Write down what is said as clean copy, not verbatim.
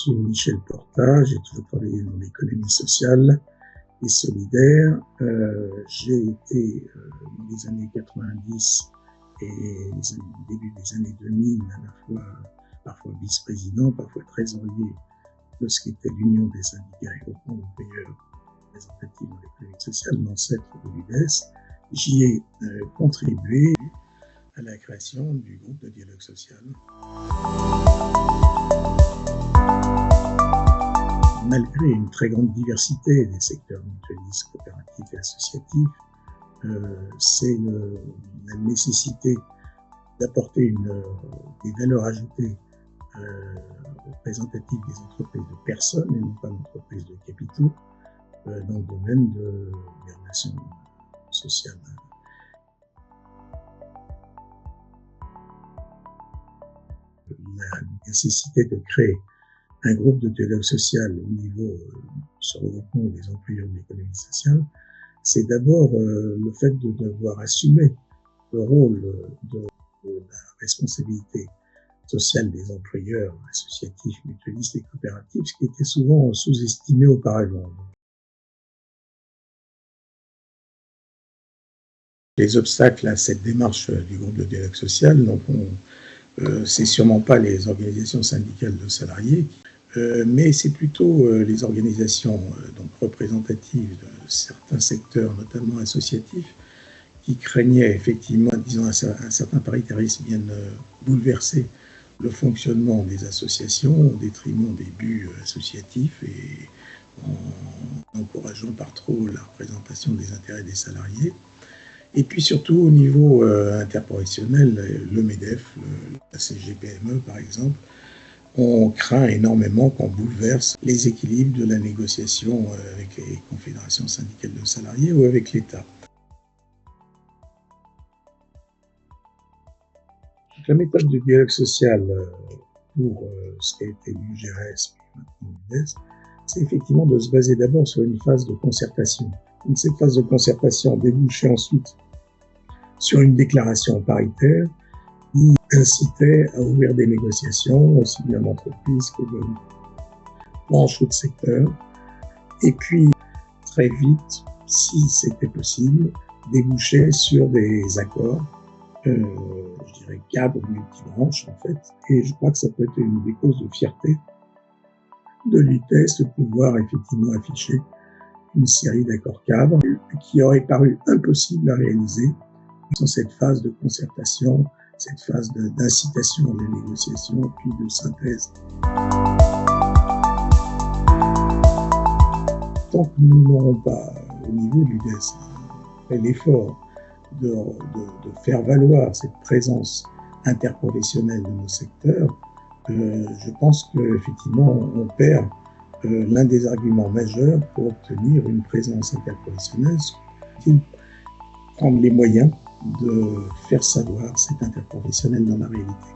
suis Michel Porta, j'ai toujours travaillé dans l'économie sociale et solidaire. J'ai été dans les années 90 et début des années 2000 à la fois parfois vice-président, parfois trésorier de ce qu'était l'Union des syndicats et groupements d'employeurs représentatifs dans l'économie sociale, l'ancêtre de l'UDES. J'y ai contribué à la création du groupe de dialogue social. Malgré une très grande diversité des secteurs mutualistes, coopératifs et associatifs, c'est la nécessité d'apporter des valeurs ajoutées représentatives des entreprises de personnes et non pas d'entreprises de capitaux dans le domaine des relations sociales. La nécessité de créer un groupe de dialogue social au niveau sur le regroupement des employeurs de l'économie sociale, c'est d'abord le fait de devoir assumer le rôle de la responsabilité sociale des employeurs associatifs, mutualistes et coopératifs, ce qui était souvent sous-estimé auparavant. Les obstacles à cette démarche du groupe de dialogue social, c'est sûrement pas les organisations syndicales de salariés, mais c'est plutôt les organisations donc représentatives de certains secteurs, notamment associatifs, qui craignaient effectivement, disons, un certain paritarisme vienne bouleverser le fonctionnement des associations au détriment des buts associatifs et en encourageant par trop la représentation des intérêts des salariés. Et puis surtout au niveau interprofessionnel, le MEDEF, la CGPME par exemple, on craint énormément qu'on bouleverse les équilibres de la négociation avec les confédérations syndicales de salariés ou avec l'État. La méthode du dialogue social pour ce qui a été l'UGRS, maintenant l'UDES, c'est effectivement de se baser d'abord sur une phase de concertation. Cette phase de concertation débouchait ensuite sur une déclaration paritaire qui incitait à ouvrir des négociations, aussi bien d'entreprises que de branches ou de secteurs. Et puis, très vite, si c'était possible, déboucher sur des accords, je dirais cadres multibranches en fait. Et je crois que ça peut être une des causes de fierté de l'UDES de pouvoir effectivement afficher une série d'accords cadres qui auraient paru impossibles à réaliser dans cette phase de concertation, cette phase d'incitation à la négociation, puis de synthèse. Tant que nous n'aurons pas, au niveau de l'UDES, fait l'effort de faire valoir cette présence interprofessionnelle de nos secteurs, je pense qu'effectivement, on perd l'un des arguments majeurs pour obtenir une présence interprofessionnelle, c'est prendre les moyens de faire savoir cet interprofessionnel dans la réalité.